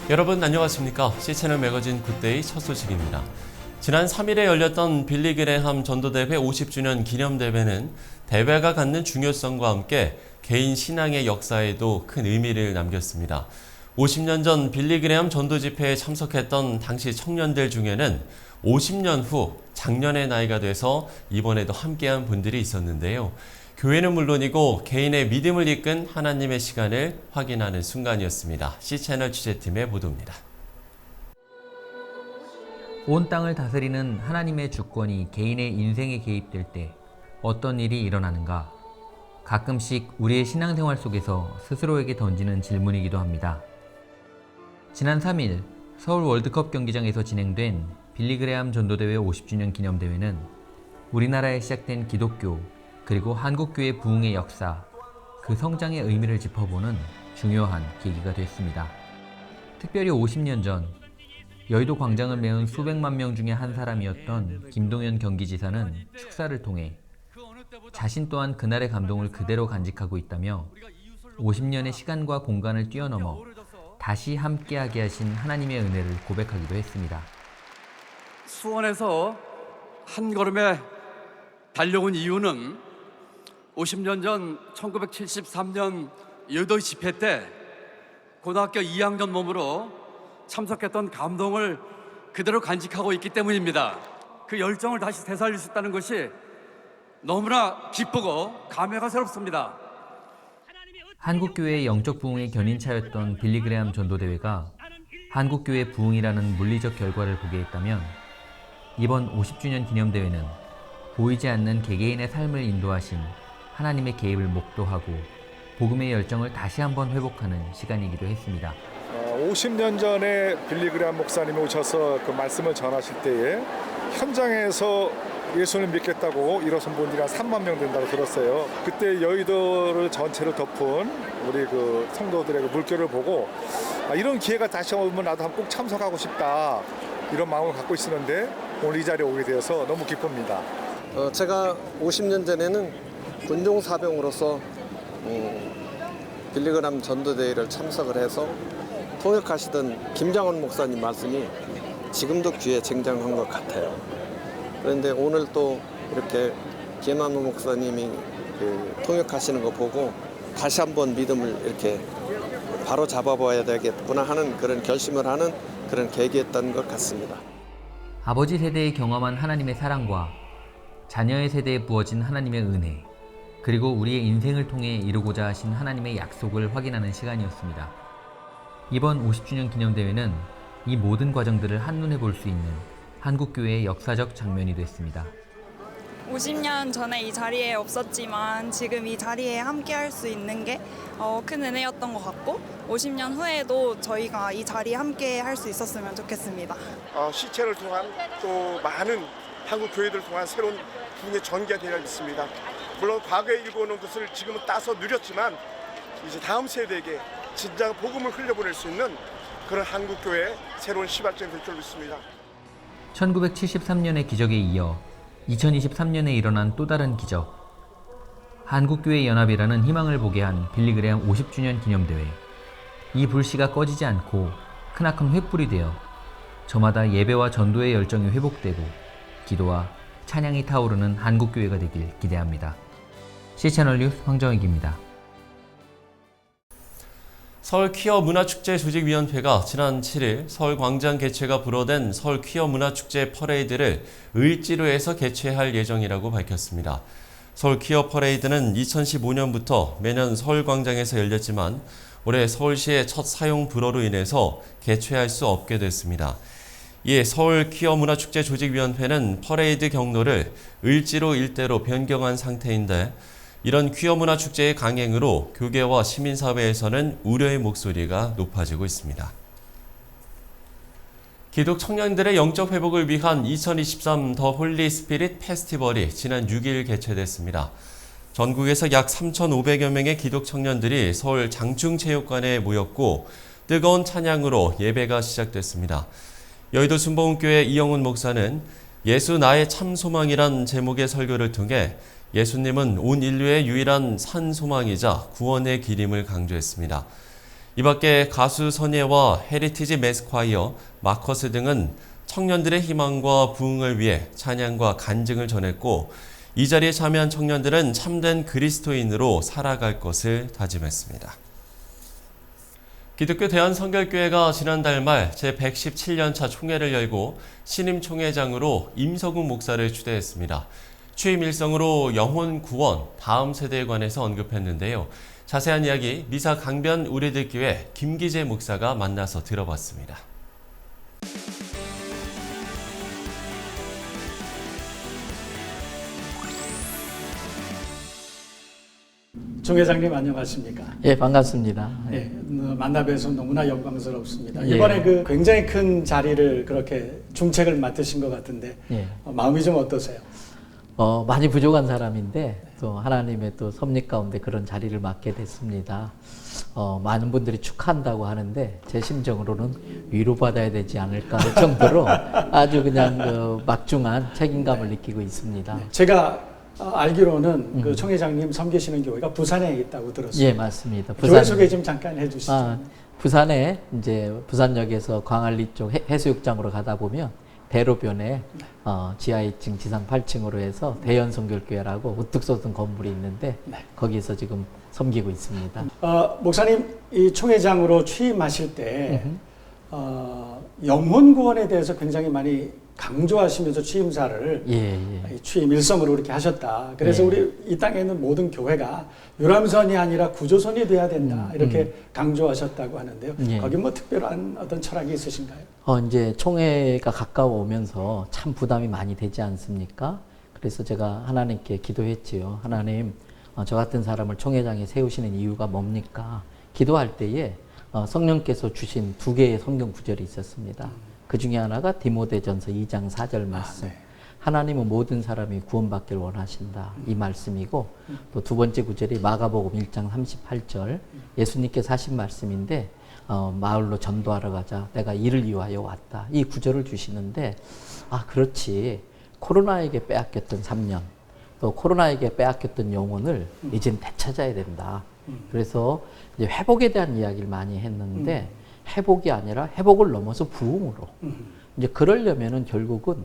여러분 안녕하십니까? C채널 매거진 굿데이 첫 소식입니다. 지난 3일에 열렸던 빌리 그레함 전도대회 50주년 기념대회는 대회가 갖는 중요성과 함께 개인 신앙의 역사에도 큰 의미를 남겼습니다. 50년 전 빌리 그레함 전도 집회에 참석했던 당시 청년들 중에는 50년 후 작년의 나이가 돼서 이번에도 함께한 분들이 있었는데요. 교회는 물론이고 개인의 믿음을 이끈 하나님의 시간을 확인하는 순간이었습니다. C채널 취재팀의 보도입니다. 온 땅을 다스리는 하나님의 주권이 개인의 인생에 개입될 때 어떤 일이 일어나는가? 가끔씩 우리의 신앙생활 속에서 스스로에게 던지는 질문이기도 합니다. 지난 3일 서울 월드컵 경기장에서 진행된 빌리 그레함 전도대회 50주년 기념대회는 우리나라에 시작된 기독교 그리고 한국교회 부흥의 역사, 그 성장의 의미를 짚어보는 중요한 계기가 됐습니다. 특별히 50년 전 여의도 광장을 메운 수백만 명 중에 한 사람이었던 김동연 경기지사는 축사를 통해 자신 또한 그날의 감동을 그대로 간직하고 있다며 50년의 시간과 공간을 뛰어넘어 다시 함께하게 하신 하나님의 은혜를 고백하기도 했습니다. 수원에서 한 걸음에 달려온 이유는 50년 전 1973년 여의도 집회 때 고등학교 2학년 몸으로 참석했던 감동을 그대로 간직하고 있기 때문입니다. 그 열정을 다시 되살릴 수 있다는 것이 너무나 기쁘고 감회가 새롭습니다. 한국교회의 영적 부흥의 견인차였던 빌리 그레함 전도대회가 한국교회 부흥이라는 물리적 결과를 보게 했다면 이번 50주년 기념대회는 보이지 않는 개개인의 삶을 인도하신 하나님의 개입을 목도하고 복음의 열정을 다시 한번 회복하는 시간이기도 했습니다. 50년 전에 빌리 그레함 목사님이 오셔서 그 말씀을 전하실 때에 현장에서 예수를 믿겠다고 일어선 분들이 한 3만 명 된다고 들었어요. 그때 여의도를 전체를 덮은 우리 그 성도들의 그 물결을 보고 이런 기회가 다시 오면 나도 한번 꼭 참석하고 싶다 이런 마음을 갖고 있었는데 오늘 이 자리에 오게 되어서 너무 기쁩니다. 제가 50년 전에는 군종사병으로서 빌리 그레함 전도대회를 참석을 해서 통역하시던 김장원 목사님 말씀이 지금도 귀에 쟁장한 것 같아요. 그런데 오늘 또 이렇게 김한무 목사님이 통역하시는 거 보고 다시 한번 믿음을 이렇게 바로 잡아봐야 되겠구나 하는 그런 결심을 하는 그런 계기였던 것 같습니다. 아버지 세대에 경험한 하나님의 사랑과 자녀의 세대에 부어진 하나님의 은혜, 그리고 우리의 인생을 통해 이루고자 하신 하나님의 약속을 확인하는 시간이었습니다. 이번 50주년 기념대회는 이 모든 과정들을 한눈에 볼 수 있는 한국교회의 역사적 장면이 됐습니다. 50년 전에 이 자리에 없었지만 지금 이 자리에 함께 할 수 있는 게 큰 은혜였던 것 같고 50년 후에도 저희가 이 자리에 함께 할 수 있었으면 좋겠습니다. C채널을 통한 또 많은 한국 교회들을 통한 새로운 부흥의 전개가 되리라 믿습니다. 물론 과거에 일궈놓은 것을 지금은 따서 누렸지만 이제 다음 세대에게 진정 복음을 흘려보낼 수 있는 그런 한국 교회의 새로운 시발점이 될 줄 믿습니다. 1973년의 기적에 이어 2023년에 일어난 또 다른 기적. 한국교회 연합이라는 희망을 보게 한 빌리 그레함 50주년 기념대회. 이 불씨가 꺼지지 않고 크나큰 횃불이 되어 저마다 예배와 전도의 열정이 회복되고 기도와 찬양이 타오르는 한국교회가 되길 기대합니다. C채널 뉴스 황정익입니다. 서울 퀴어 문화축제 조직위원회가 지난 7일 서울 광장 개최가 불어된 서울 퀴어 문화축제 퍼레이드를 을지로에서 개최할 예정이라고 밝혔습니다. 서울 퀴어 퍼레이드는 2015년부터 매년 서울 광장에서 열렸지만 올해 서울시의 첫 사용 불허로 인해서 개최할 수 없게 됐습니다. 이에 서울 퀴어 문화축제 조직위원회는 퍼레이드 경로를 을지로 일대로 변경한 상태인데 이런 퀴어 문화 축제의 강행으로 교계와 시민사회에서는 우려의 목소리가 높아지고 있습니다. 기독 청년들의 영적 회복을 위한 2023 더 홀리 스피릿 페스티벌이 지난 6일 개최됐습니다. 전국에서 약 3,500여 명의 기독 청년들이 서울 장충체육관에 모였고 뜨거운 찬양으로 예배가 시작됐습니다. 여의도 순복음교회 이영훈 목사는 예수 나의 참 소망이란 제목의 설교를 통해 예수님은 온 인류의 유일한 산 소망이자 구원의 길임을 강조했습니다. 이 밖에 가수 선예와 헤리티지 매스콰이어, 마커스 등은 청년들의 희망과 부흥을 위해 찬양과 간증을 전했고 이 자리에 참여한 청년들은 참된 그리스도인으로 살아갈 것을 다짐했습니다. 기독교 대한성결교회가 지난달 말 제117년차 총회를 열고 신임 총회장으로 임석웅 목사를 추대했습니다. 취임 일성으로 영혼 구원, 다음 세대에 관해서 언급했는데요. 자세한 이야기 미사 강변 우리들교회 김기재 목사가 만나서 들어봤습니다. 종 회장님 안녕하십니까? 예, 반갑습니다. 예, 만나 뵈서 너무나 영광스럽습니다. 예. 이번에 그 굉장히 큰 자리를 그렇게 중책을 맡으신 것 같은데 예. 마음이 좀 어떠세요? 많이 부족한 사람인데 또 하나님의 또 섭리 가운데 그런 자리를 맡게 됐습니다. 많은 분들이 축하한다고 하는데 제 심정으로는 위로받아야 되지 않을까 할 정도로 아주 그냥 막중한 책임감을 느끼고 있습니다. 제가 알기로는 그 총 회장님 섬기시는 교회가 부산에 있다고 들었어요. 예, 맞습니다. 교회 소개 좀 잠깐 해주시죠. 부산에 이제 부산역에서 광안리 쪽 해수욕장으로 가다 보면 대로변에 지하 2층, 지상 8층으로 해서 대연성결교회라고 우뚝 솟은 건물이 있는데 거기서 지금 섬기고 있습니다. 목사님 이 총회장으로 취임하실 때 영혼 구원에 대해서 굉장히 많이 강조하시면서 취임사를 취임 일성으로 이렇게 하셨다. 그래서 우리 이 땅에 있는 모든 교회가 유람선이 아니라 구조선이 돼야 된다. 이렇게 강조하셨다고 하는데요. 거기 뭐 특별한 어떤 철학이 있으신가요? 이제 총회가 가까워 오면서 참 부담이 많이 되지 않습니까? 그래서 제가 하나님께 기도했지요. 하나님, 저 같은 사람을 총회장에 세우시는 이유가 뭡니까? 기도할 때에 성령께서 주신 2개의 성경 구절이 있었습니다. 그 중에 하나가 디모데전서 2장 4절 말씀. 하나님은 모든 사람이 구원받기를 원하신다. 이 말씀이고 또 2번째 구절이 마가복음 1장 38절. 예수님께서 하신 말씀인데 마을로 전도하러 가자. 내가 이를 위하여 왔다. 이 구절을 주시는데 그렇지. 코로나에게 빼앗겼던 3년 또 코로나에게 빼앗겼던 영혼을 이젠 되찾아야 된다. 그래서 이제 회복에 대한 이야기를 많이 했는데 회복이 아니라 회복을 넘어서 부흥으로 이제 그러려면은 결국은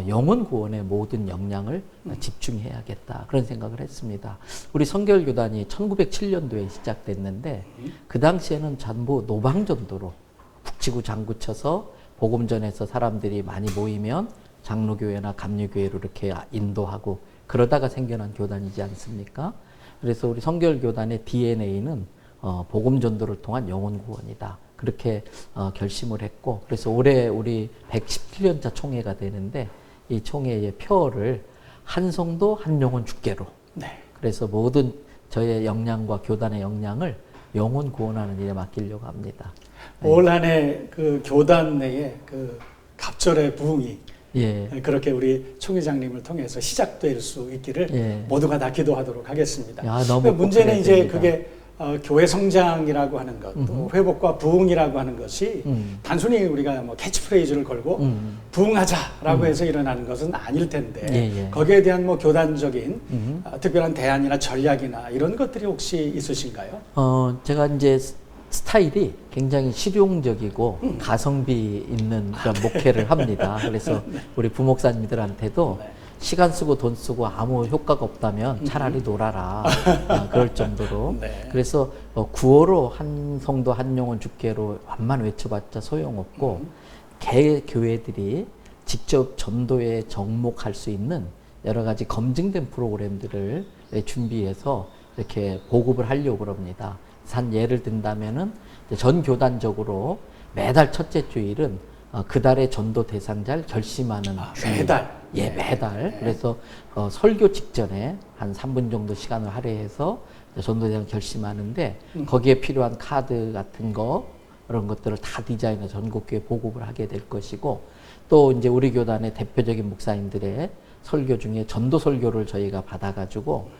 영혼 구원의 모든 역량을 집중해야겠다 그런 생각을 했습니다. 우리 성결교단이 1907년도에 시작됐는데 그 당시에는 전부 노방전도로 북치고 장구쳐서 복음전에서 사람들이 많이 모이면 장로교회나 감리교회로 이렇게 인도하고 그러다가 생겨난 교단이지 않습니까? 그래서 우리 성결교단의 DNA는 복음전도를 통한 영혼 구원이다. 그렇게 결심을 했고 그래서 올해 우리 117년차 총회가 되는데 이 총회의 표어를 한 성도 한 영혼 주께로 그래서 모든 저의 역량과 교단의 역량을 영혼 구원하는 일에 맡기려고 합니다. 올 한 해 그 교단 내에 그 갑절의 부흥이 그렇게 우리 총회장님을 통해서 시작될 수 있기를 모두가 다 기도하도록 하겠습니다. 문제는 이제 그게 교회 성장이라고 하는 것, 또 회복과 부흥이라고 하는 것이 단순히 우리가 뭐 캐치프레이즈를 걸고 부흥하자라고 해서 일어나는 것은 아닐 텐데 거기에 대한 뭐 교단적인 특별한 대안이나 전략이나 이런 것들이 혹시 있으신가요? 제가 이제 스타일이 굉장히 실용적이고 가성비 있는 그런 목회를 합니다. 그래서 우리 부목사님들한테도 시간 쓰고 돈 쓰고 아무 효과가 없다면 차라리 놀아라. 그럴 정도로. 그래서 구호로 한 성도 한 영혼 주께로 완만 외쳐봤자 소용없고 개 교회들이 직접 전도에 접목할 수 있는 여러 가지 검증된 프로그램들을 준비해서 이렇게 보급을 하려고 합니다. 한 예를 든다면은 전 교단적으로 매달 첫째 주일은 그달의 전도 대상자를 결심하는 주일. 매달? 매달. 그래서 설교 직전에 한 3분 정도 시간을 할애해서 전도 대상 결심하는데 거기에 필요한 카드 같은 거 그런 것들을 다 디자인해서 전국교회 보급을 하게 될 것이고 또 이제 우리 교단의 대표적인 목사님들의 설교 중에 전도 설교를 저희가 받아가지고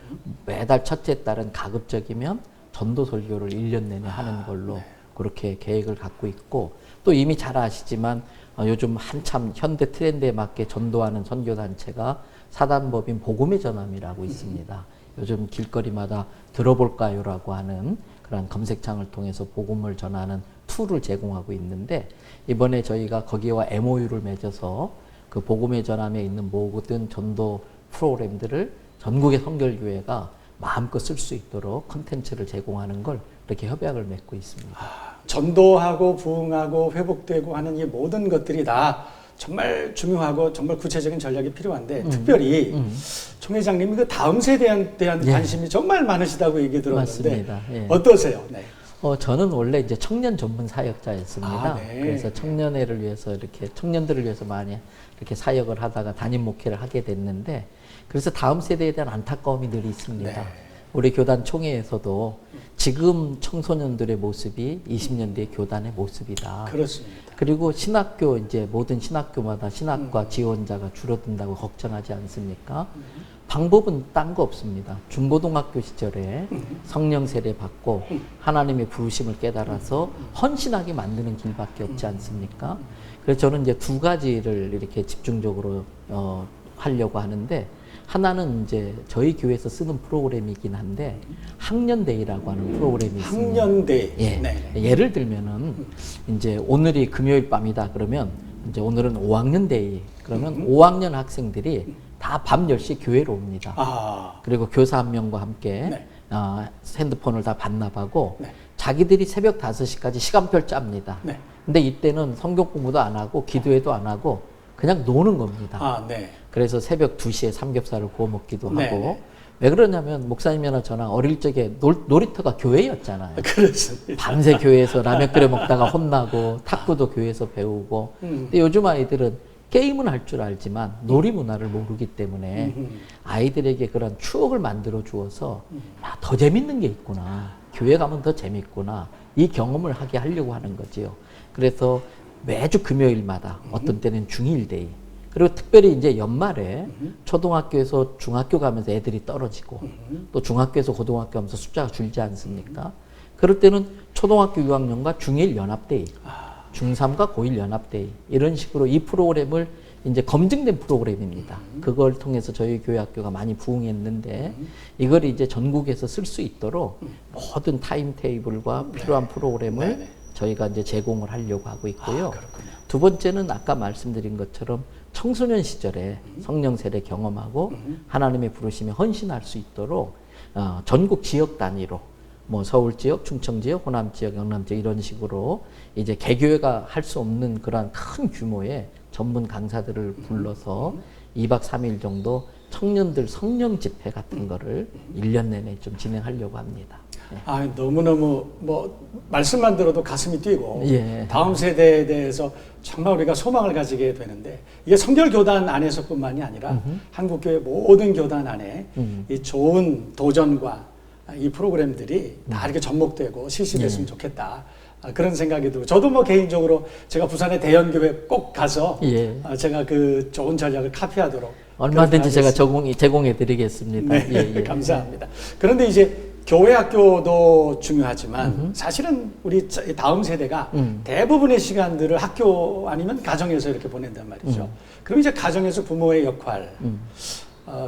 매달 첫째 달은 가급적이면 전도 설교를 1년 내내 하는 걸로 그렇게 계획을 갖고 있고 또 이미 잘 아시지만 요즘 한참 현대 트렌드에 맞게 전도하는 선교단체가 사단법인 복음의 전함이라고 있습니다. 요즘 길거리마다 들어볼까요라고 하는 그런 검색창을 통해서 복음을 전하는 툴을 제공하고 있는데 이번에 저희가 거기와 MOU를 맺어서 그 복음의 전함에 있는 모든 전도 프로그램들을 전국의 선결교회가 마음껏 쓸 수 있도록 콘텐츠를 제공하는 걸 이렇게 협약을 맺고 있습니다. 전도하고 부흥하고 회복되고 하는 이 모든 것들이 다 정말 중요하고 정말 구체적인 전략이 필요한데 특별히 총회장님이 그 다음 세대에 대한 관심이 정말 많으시다고 얘기 들었는데 맞습니다. 예. 어떠세요? 네. 저는 원래 이제 청년 전문 사역자였습니다. 네. 그래서 청년회를 위해서 이렇게 청년들을 위해서 많이 이렇게 사역을 하다가 담임 목회를 하게 됐는데 그래서 다음 세대에 대한 안타까움이 늘 있습니다. 네. 우리 교단 총회에서도 지금 청소년들의 모습이 20년 뒤의 교단의 모습이다. 그렇습니다. 그리고 신학교 이제 모든 신학교마다 신학과 지원자가 줄어든다고 걱정하지 않습니까? 방법은 딴 거 없습니다. 중고등학교 시절에 성령 세례 받고 하나님의 부르심을 깨달아서 헌신하게 만드는 길밖에 없지 않습니까? 그래서 저는 이제 두 가지를 이렇게 집중적으로 하려고 하는데 하나는 이제 저희 교회에서 쓰는 프로그램이긴 한데 학년데이라고 하는 프로그램이 있습니다. 학년데이. 예. 네. 예를 들면은 이제 오늘이 금요일 밤이다 그러면 이제 오늘은 5학년 데이 그러면 5학년 학생들이 다 밤 10시 교회로 옵니다. 그리고 교사 한 명과 함께 네. 핸드폰을 다 반납하고 네. 자기들이 새벽 5시까지 시간표를 짭니다. 네. 근데 이때는 성경 공부도 안 하고 기도회도 안 하고 그냥 노는 겁니다. 네. 그래서 새벽 2시에 삼겹살을 구워 먹기도 네. 하고 왜 그러냐면 목사님이나 저나 어릴 적에 놀이터가 교회였잖아요. 그렇습니다. 밤새 교회에서 라면 끓여 먹다가 혼나고 탁구도 교회에서 배우고 근데 요즘 아이들은 게임은 할 줄 알지만 놀이 문화를 모르기 때문에 아이들에게 그런 추억을 만들어 주어서 더 재밌는 게 있구나. 교회 가면 더 재밌구나. 이 경험을 하게 하려고 하는 거지요. 그래서 매주 금요일마다 어떤 때는 중일데이 그리고 특별히 이제 연말에 초등학교에서 중학교 가면서 애들이 떨어지고 또 중학교에서 고등학교 가면서 숫자가 줄지 않습니까? 그럴 때는 초등학교 6학년과 중1 연합데이, 중3과 고1 연합데이 이런 식으로 이 프로그램을 이제 검증된 프로그램입니다. 그걸 통해서 저희 교회 학교가 많이 부흥했는데 이걸 이제 전국에서 쓸 수 있도록 모든 타임테이블과 필요한 프로그램을 저희가 이제 제공을 하려고 하고 있고요. 두 번째는 아까 말씀드린 것처럼 청소년 시절에 성령 세례 경험하고 하나님의 부르심에 헌신할 수 있도록 전국 지역 단위로 뭐 서울 지역, 충청 지역, 호남 지역, 영남 지역 이런 식으로 이제 개교회가 할 수 없는 그러한 큰 규모의 전문 강사들을 불러서 2박 3일 정도 청년들 성령 집회 같은 거를 1년 내내 좀 진행하려고 합니다. 네. 너무너무 말씀만 들어도 가슴이 뛰고 예. 다음 세대에 대해서 정말 우리가 소망을 가지게 되는데 이게 성결교단 안에서뿐만이 아니라 한국교회 모든 교단 안에 이 좋은 도전과 이 프로그램들이 다 이렇게 접목되고 실시됐으면 좋겠다. 그런 생각이 들고 저도 개인적으로 제가 부산의 대연교회 꼭 가서 제가 그 좋은 전략을 카피하도록 얼마든지 제가 제공해 드리겠습니다. 네, 감사합니다. 그런데 이제 교회 학교도 중요하지만 사실은 우리 다음 세대가 대부분의 시간들을 학교 아니면 가정에서 이렇게 보낸단 말이죠. 그럼 이제 가정에서 부모의 역할,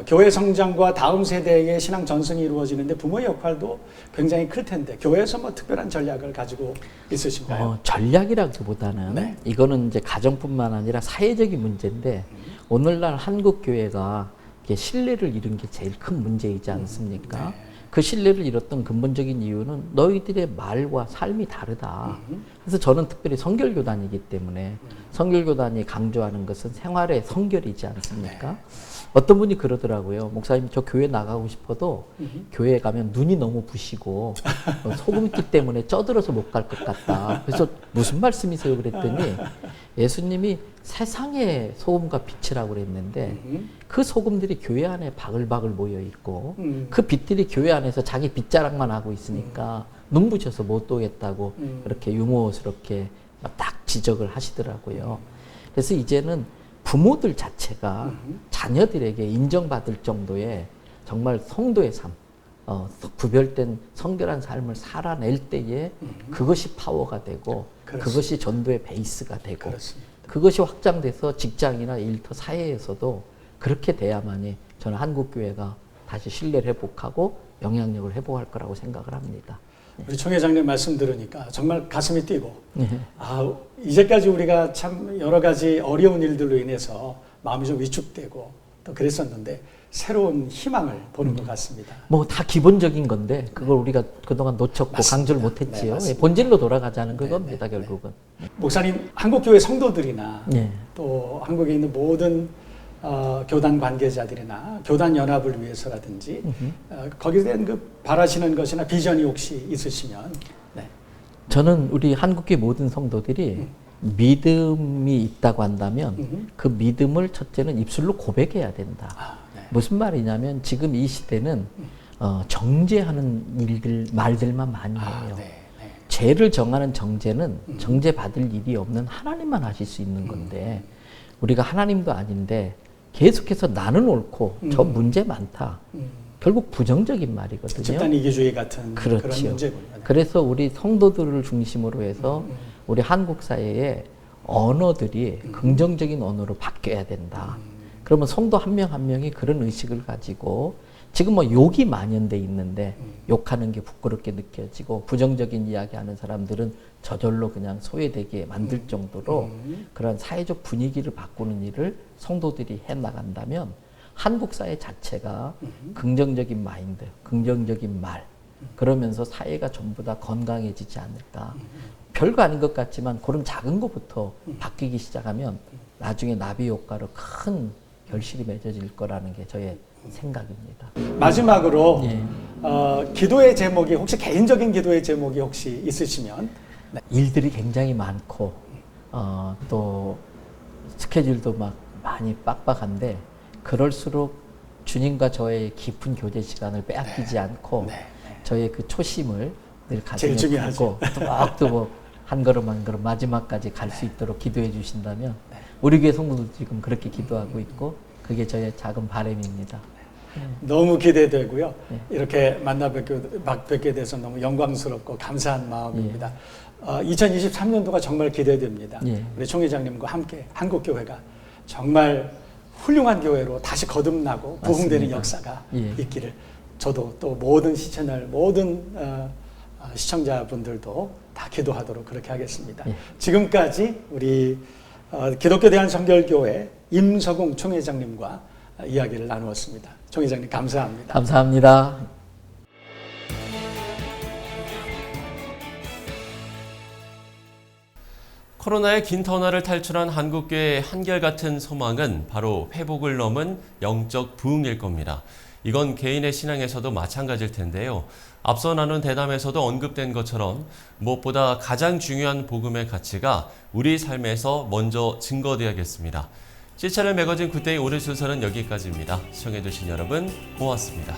교회 성장과 다음 세대의 신앙 전승이 이루어지는데 부모의 역할도 굉장히 클 텐데 교회에서 특별한 전략을 가지고 있으신가요? 전략이라기보다는 이거는 이제 가정뿐만 아니라 사회적인 문제인데 오늘날 한국 교회가 신뢰를 잃은 게 제일 큰 문제이지 않습니까? 그 신뢰를 잃었던 근본적인 이유는 너희들의 말과 삶이 다르다. 그래서 저는 특별히 성결교단이기 때문에 성결교단이 강조하는 것은 생활의 성결이지 않습니까? 어떤 분이 그러더라고요. 목사님 저 교회 나가고 싶어도 교회에 가면 눈이 너무 부시고 소금기 때문에 쪄들어서 못 갈 것 같다. 그래서 무슨 말씀이세요? 그랬더니 예수님이 세상의 소금과 빛이라고 그랬는데 그 소금들이 교회 안에 바글바글 모여 있고 그 빛들이 교회 안에서 자기 빗자락만 하고 있으니까 눈부셔서 못 오겠다고 그렇게 유머스럽게 딱 지적을 하시더라고요. 그래서 이제는 부모들 자체가 자녀들에게 인정받을 정도의 정말 성도의 삶, 구별된 성결한 삶을 살아낼 때에 그것이 파워가 되고 그것이 전도의 베이스가 되고 그것이 확장돼서 직장이나 일터 사회에서도 그렇게 돼야만이 저는 한국교회가 다시 신뢰를 회복하고 영향력을 회복할 거라고 생각을 합니다. 우리 총 회장님 말씀 들으니까 정말 가슴이 뛰고 이제까지 우리가 참 여러 가지 어려운 일들로 인해서 마음이 좀 위축되고 또 그랬었는데 새로운 희망을 보는 것 같습니다. 뭐 다 기본적인 건데 그걸 우리가 그동안 놓쳤고 맞습니다. 강조를 못했지요. 네, 본질로 돌아가자는 그겁니다. 결국은. 목사님, 한국교회 성도들이나 네. 또 한국에 있는 모든 교단 관계자들이나 교단 연합을 위해서라든지 거기에 대한 그 바라시는 것이나 비전이 혹시 있으시면. 네. 저는 우리 한국교회 모든 성도들이 믿음이 있다고 한다면 그 믿음을 첫째는 입술로 고백해야 된다. 무슨 말이냐면 지금 이 시대는 정죄하는 말들만 많이 해요. 죄를 정하는 정죄는 정죄받을 일이 없는 하나님만 하실 수 있는 건데 우리가 하나님도 아닌데 계속해서 나는 옳고 저 문제 많다. 결국 부정적인 말이거든요. 집단 이기주의 같은 그런 문제군요. 그래서 우리 성도들을 중심으로 해서 우리 한국 사회의 언어들이 긍정적인 언어로 바뀌어야 된다. 그러면 성도 한 명 한 명이 그런 의식을 가지고 지금 뭐 욕이 만연돼 있는데 욕하는 게 부끄럽게 느껴지고 부정적인 이야기하는 사람들은 저절로 그냥 소외되게 만들 정도로 그런 사회적 분위기를 바꾸는 일을 성도들이 해나간다면 한국 사회 자체가 긍정적인 마인드, 긍정적인 말 그러면서 사회가 전부 다 건강해지지 않을까. 별거 아닌 것 같지만 그런 작은 것부터 바뀌기 시작하면 나중에 나비 효과로 큰 결실이 맺어질 거라는 게 저의 생각입니다. 마지막으로 기도의 제목이 혹시 개인적인 기도의 제목이 혹시 있으시면. 일들이 굉장히 많고 또 스케줄도 막 많이 빡빡한데 그럴수록 주님과 저의 깊은 교제 시간을 빼앗기지 않고 저의 그 초심을 늘 가슴에 품고 또 한 걸음 한 걸음 마지막까지 갈 수 있도록 기도해 주신다면 우리 교회 성도들 지금 그렇게 기도하고 있고 그게 저의 작은 바람입니다. 너무 기대되고요. 이렇게 뵙게 돼서 너무 영광스럽고 감사한 마음입니다. 2023년도가 정말 기대됩니다. 우리 총 회장님과 함께 한국교회가 정말 훌륭한 교회로 다시 거듭나고 부흥되는 역사가 있기를 저도 또 모든 시채널 모든 시청자분들도 다 기도하도록 그렇게 하겠습니다. 지금까지 우리 기독교 대한성결교회 임석웅 총회장님과 이야기를 나누었습니다. 총회장님 감사합니다. 감사합니다. 코로나의 긴 터널을 탈출한 한국교회의 한결같은 소망은 바로 회복을 넘은 영적 부흥일 겁니다. 이건 개인의 신앙에서도 마찬가지일 텐데요. 앞서 나눈 대담에서도 언급된 것처럼 무엇보다 가장 중요한 복음의 가치가 우리 삶에서 먼저 증거되어야겠습니다. 시차를 매거진 굿데이 오늘 순서는 여기까지입니다. 시청해주신 여러분 고맙습니다.